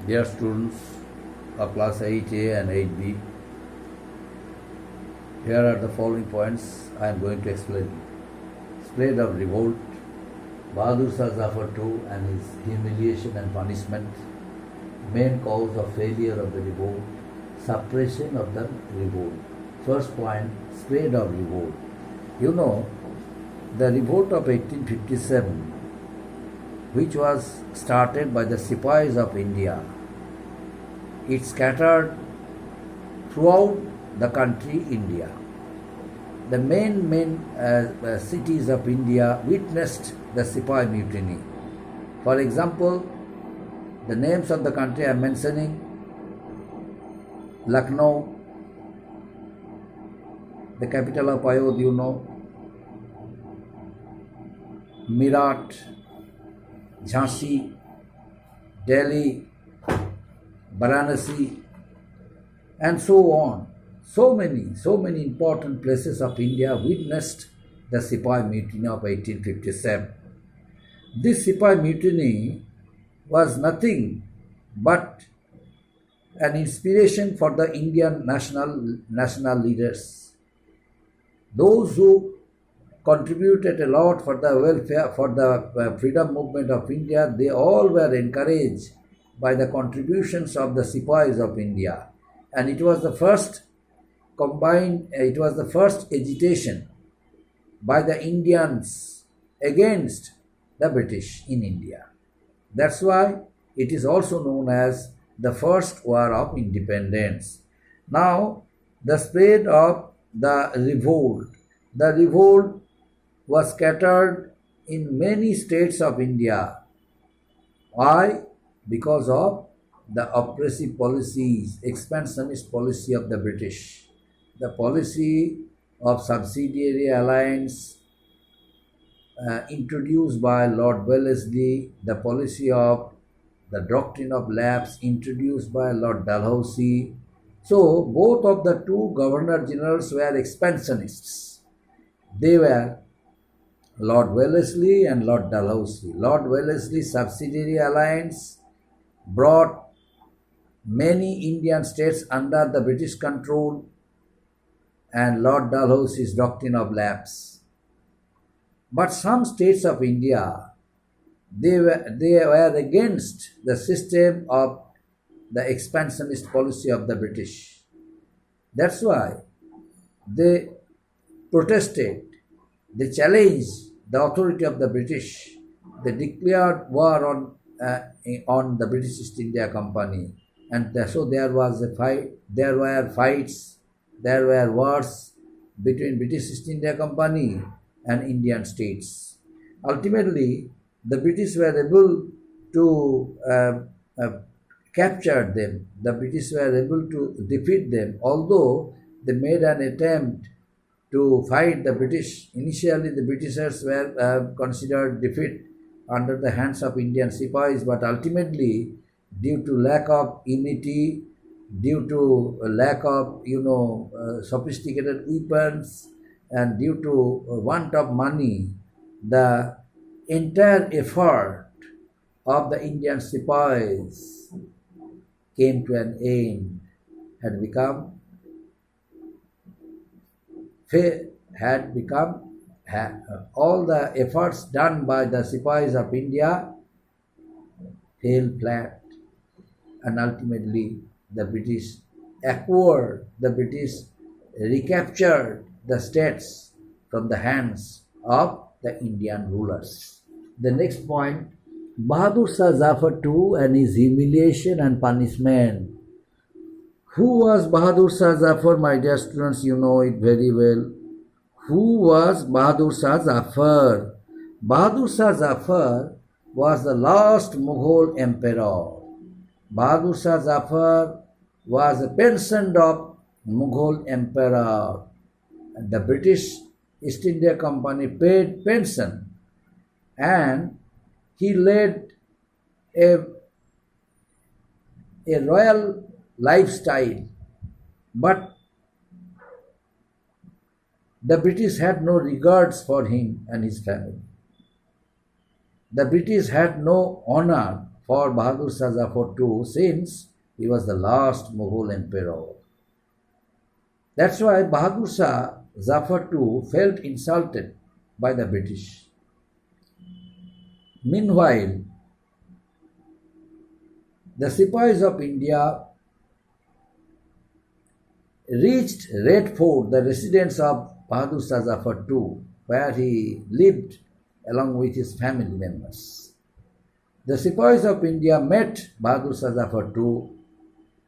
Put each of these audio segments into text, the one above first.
Dear students of class 8A and 8B, here are the following points I am going to explain. Spread of revolt, Bahadur Shah Zafar II and his humiliation and punishment, main cause of failure of the revolt, suppression of the revolt. First point, spread of revolt. You know, the revolt of 1857, which was started by the Sipahis of India, it scattered throughout the country India. The main cities of India witnessed the Sipahi mutiny. For example, the names of the country I am mentioning: Lucknow, the capital of Ayodhya, you know, Meerut, Jhansi, Delhi, Varanasi, and so on. So many important places of India witnessed the Sipahi mutiny of 1857. This Sipahi mutiny was nothing but an inspiration for the Indian national leaders. Those who contributed a lot for the welfare, for the freedom movement of India, they all were encouraged by the contributions of the Sipahis of India. And it was the first agitation by the Indians against the British in India. That's why it is also known as the First War of Independence. Now, the spread of the revolt. The revolt was scattered in many states of India. Why? Because of the oppressive policies, expansionist policy of the British. The policy of subsidiary alliance introduced by Lord Wellesley, the policy of the doctrine of lapse introduced by Lord Dalhousie. So both of the two governor generals were expansionists. They were Lord Wellesley and Lord Dalhousie. Lord Wellesley's subsidiary alliance brought many Indian states under the British control, and Lord Dalhousie's doctrine of lapse. But some states of India, they were against the system of the expansionist policy of the British. That's why they protested, they challenged the authority of the British. They declared war on the British East India Company, and so there was a fight. There were fights. There were wars between British East India Company and Indian states. Ultimately, the British were able to capture them. The British were able to defeat them, although they made an attempt to fight the British. Initially, the Britishers were considered defeat under the hands of Indian Sipahis, but ultimately, due to lack of unity, due to lack of sophisticated weapons, and due to want of money, the entire effort of the Indian Sipahis came to an end, all the efforts done by the Sipahis of India fell flat, and ultimately the British recaptured the states from the hands of the Indian rulers. The next point, Bahadur Shah Zafar II and his humiliation and punishment. Who was Bahadur Shah Zafar, my dear students? You know it very well. Who was Bahadur Shah Zafar? Bahadur Shah Zafar was the last Mughal emperor. Bahadur Shah Zafar was a pension of Mughal emperor. The British East India Company paid pension, and he led a royal lifestyle. But the British had no regards for him and his family. The British had no honor for Bahadur Shah Zafar too, since he was the last Mughal emperor. That's why Bahadur Shah Zafar too felt insulted by the British. Meanwhile, the Sipahis of India reached Red Fort, the residence of Bahadur Shah Zafar too, where he lived along with his family members. The Sipahis of India met Bahadur Shah Zafar too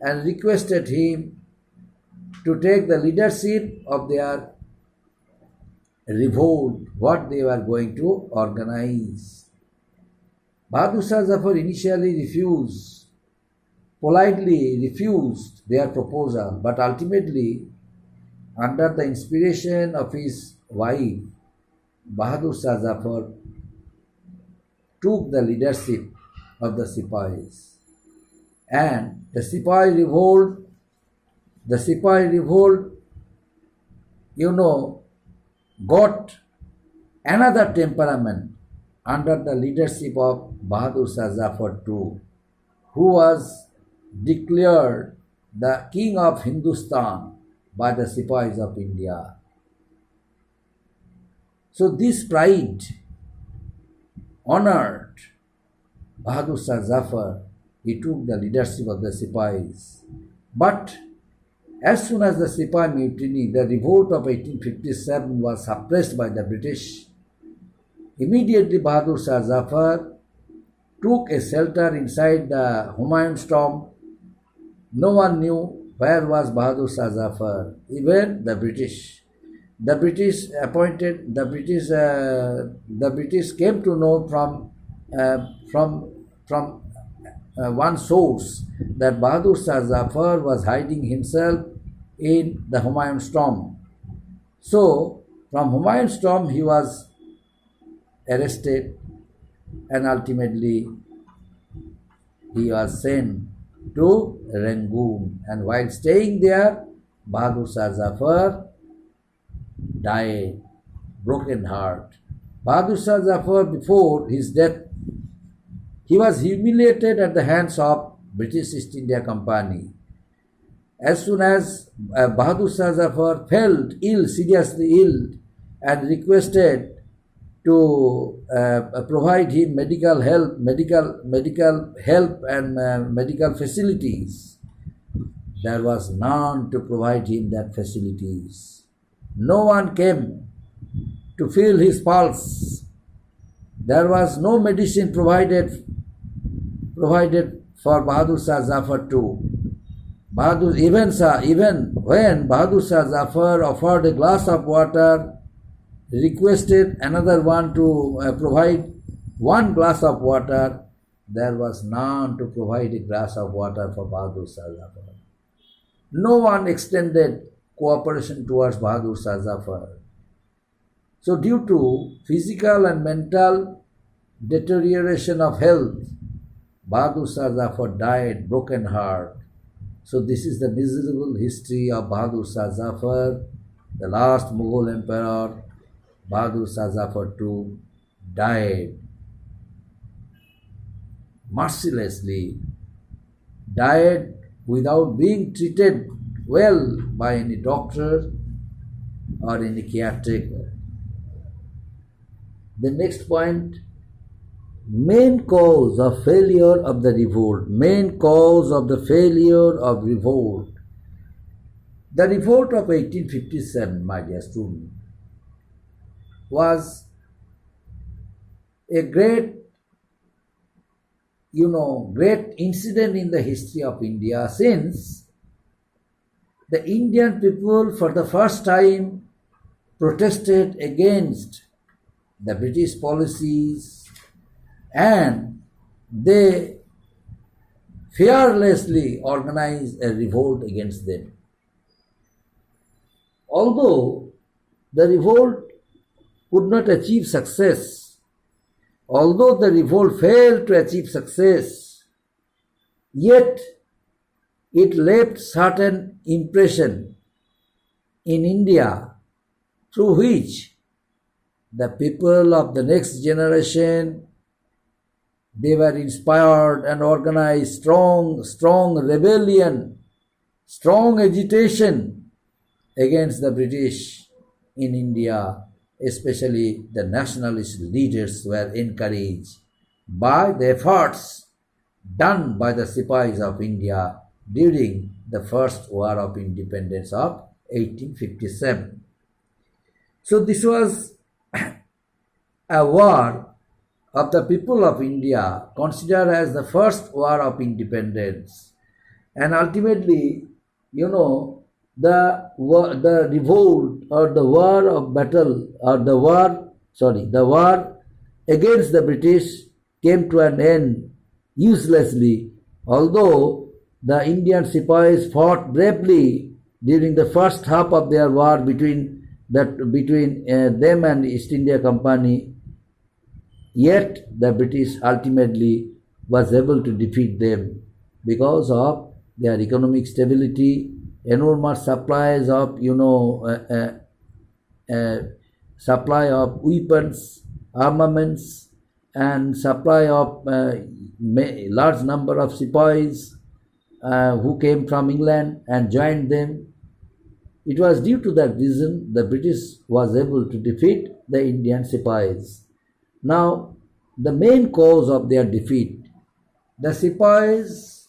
and requested him to take the leadership of their revolt, what they were going to organize. Bahadur Shah Zafar initially politely refused their proposal, but ultimately, under the inspiration of his wife, Bahadur Shah Zafar took the leadership of the Sipahis. And the Sipahi revolt, got another temperament under the leadership of Bahadur Shah Zafar too, who was declared the king of Hindustan by the Sipahis of India. So this pride honored Bahadur Shah Zafar. He took the leadership of the Sipahis. But as soon as the Sipahi mutiny, the revolt of 1857 was suppressed by the British, immediately Bahadur Shah Zafar took a shelter inside the Humayun's tomb. No one knew where was Bahadur Shah Zafar, even the British. The British came to know from one source that Bahadur Shah Zafar was hiding himself in the Humayun's tomb. So, from Humayun's tomb he was arrested and ultimately he was sent to Rangoon. And while staying there, Bahadur Shah Zafar died, broken heart. Bahadur Shah Zafar, before his death, he was humiliated at the hands of British East India Company. As soon as Bahadur Shah Zafar felt ill, seriously ill, and requested to provide him medical help and medical facilities, there was none to provide him that facilities. No one came to feel his pulse. There was no medicine provided for Bahadur Shah Zafar too. Even when Bahadur Shah Zafar offered a glass of water, requested another one to provide one glass of water, there was none to provide a glass of water for Bahadur Shah Zafar. No one extended cooperation towards Bahadur Shah Zafar. So due to physical and mental deterioration of health, Bahadur Shah Zafar died broken heart. So this is the miserable history of Bahadur Shah Zafar, the last Mughal emperor. Bahadur Shah Zafar too died mercilessly, died without being treated well by any doctor or any caretaker. The next point, main cause of failure of the revolt. Main cause of the failure of revolt. The revolt of 1857, my dear student, was a great incident in the history of India, since the Indian people for the first time protested against the British policies and they fearlessly organized a revolt against them. Although the revolt could not achieve success, although the revolt failed to achieve success, yet it left certain impression in India through which the people of the next generation They were inspired and organized strong rebellion, strong agitation against the British in India. Especially the nationalist leaders were encouraged by the efforts done by the Sipahis of India during the First War of Independence of 1857. So this was a war of the people of India, considered as the first war of independence. And ultimately, the revolt or the war of battle or the war against the British came to an end uselessly, although the Indian Sipahis fought bravely during the first half of their war between them and East India Company. Yet the British ultimately was able to defeat them because of their economic stability, enormous supplies of supply of weapons, armaments, and supply of large number of Sipahis who came from England and joined them. It was due to that reason the British was able to defeat the Indian Sipahis. Now, the main cause of their defeat, the Sipahis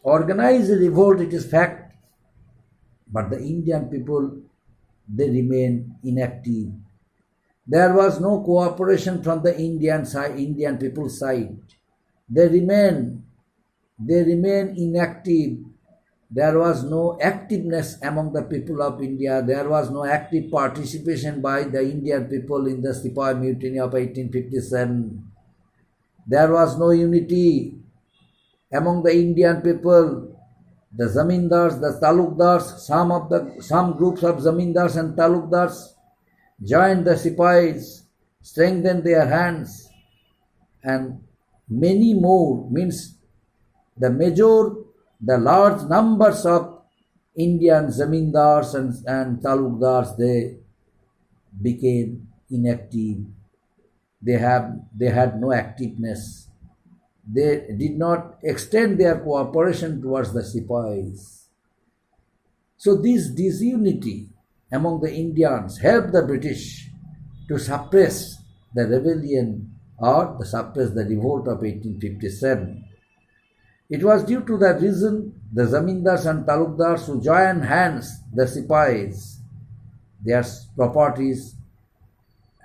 organized a revolt, it is fact, but the Indian people, they remain inactive. There was no cooperation from the Indian people's side. They remain inactive. There was no activeness among the people of India. There was no active participation by the Indian people in the Sepoy Mutiny of 1857. There was no unity among the Indian people. The zamindars, the talukdars, some groups of zamindars and talukdars joined the Sipahis, strengthened their hands, and many more, means the large numbers of Indian zamindars and talukdars, they became inactive. They had no activeness. They did not extend their cooperation towards the Sipahis. So this disunity among the Indians helped the British to suppress the rebellion or to suppress the revolt of 1857. It was due to that reason the zamindars and talukdars who joined hands the Sipahis, their properties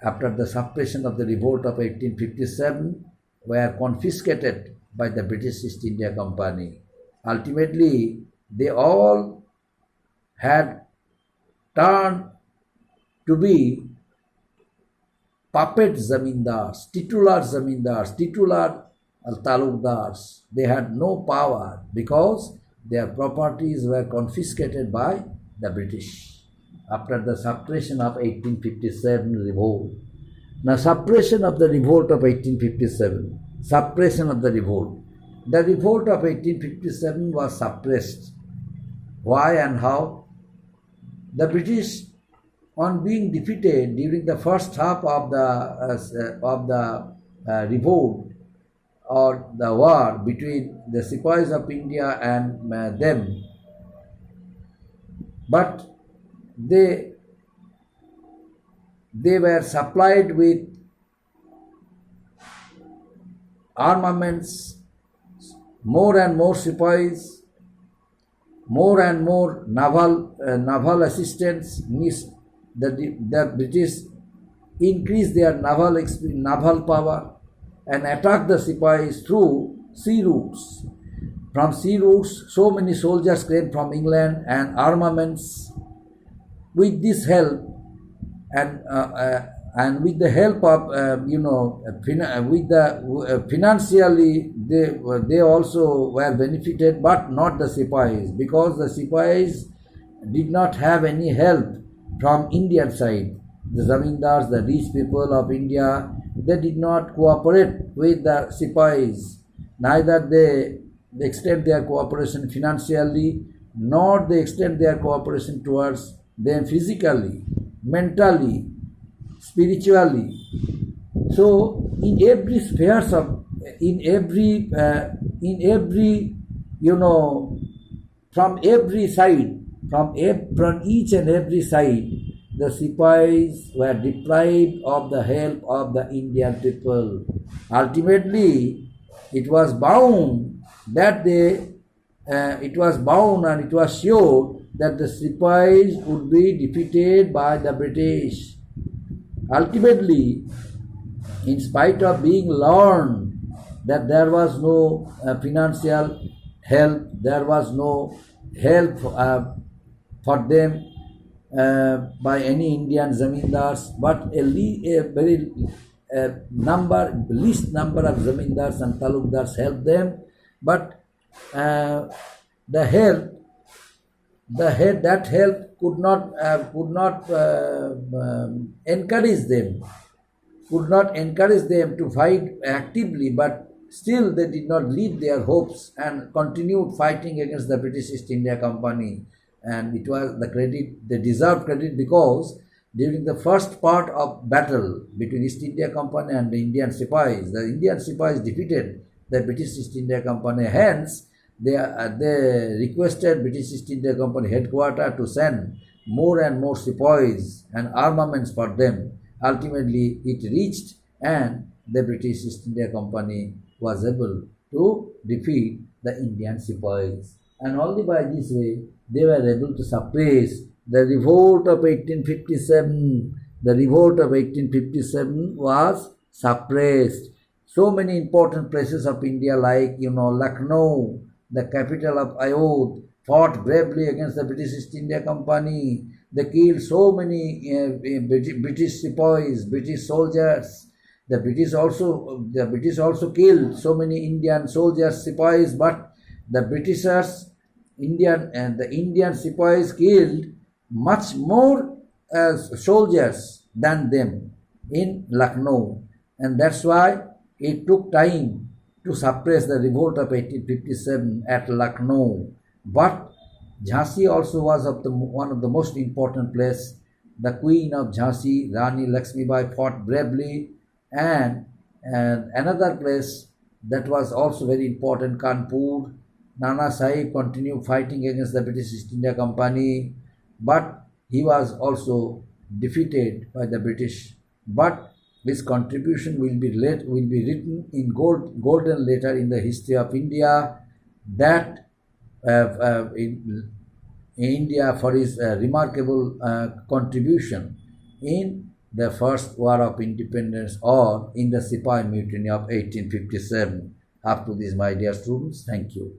after the suppression of the revolt of 1857 were confiscated by the British East India Company. Ultimately, they all had turned to be puppet zamindars, titular talukdars. They had no power because their properties were confiscated by the British after the suppression of 1857 revolt. Now, suppression of the revolt of 1857, suppression of the revolt. The revolt of 1857 was suppressed. Why and how? The British, on being defeated during the first half of the revolt or the war between the Sipahis of India and them, but they were supplied with armaments, more and more Sipahis, more and more naval assistance. The British increased their naval power and attacked the Sipahis through sea routes. From sea routes, so many soldiers came from England and armaments. With this help and with the help of financially, they also were benefited, but not the Sipahis, because the Sipahis did not have any help from Indian side. The zamindars, the rich people of India, they did not cooperate with the Sipahis. Neither they extend their cooperation financially, nor they extend their cooperation towards them physically, mentally, spiritually. So in every spheres of in every, you know, from every side, from each and every side, the Sipais were deprived of the help of the Indian people. Ultimately, it was bound that it was bound and it was sure that the Sipais would be defeated by the British. Ultimately, in spite of being learned that there was no financial help, there was no help for them by any Indian zamindars, but a very least number of zamindars and talukdars helped them. But uh, the help, that help could not encourage them, to fight actively, but still they did not leave their hopes and continued fighting against the British East India Company. And it was the credit, they deserved credit, because during the first part of battle between East India Company and the Indian Sipais, the Indian Sipais defeated the British East India Company. Hence, they requested British East India Company headquarters to send more and more Sipais and armaments for them. Ultimately, it reached, and the British East India Company was able to defeat the Indian Sipais. And only by this way they were able to suppress the revolt of 1857. The revolt of 1857 was suppressed. So many important places of India, like, Lucknow, the capital of Ayodhya, fought bravely against the British East India Company. They killed so many British sepoys, British soldiers. The British also killed so many Indian soldiers, sepoys, but the Indian sepoys killed much more soldiers than them in Lucknow, and that's why it took time to suppress the revolt of 1857 at Lucknow. But Jhansi also was one of the most important places. The Queen of Jhansi, Rani Lakshmibai, fought bravely, and another place that was also very important, Kanpur. Nana Sahib continued fighting against the British East India Company, but he was also defeated by the British. But his contribution will be written in golden letter in the history of India, that in India, for his remarkable contribution in the first war of independence, or in the Sipai mutiny of 1857. Up to this, my dear students, thank you.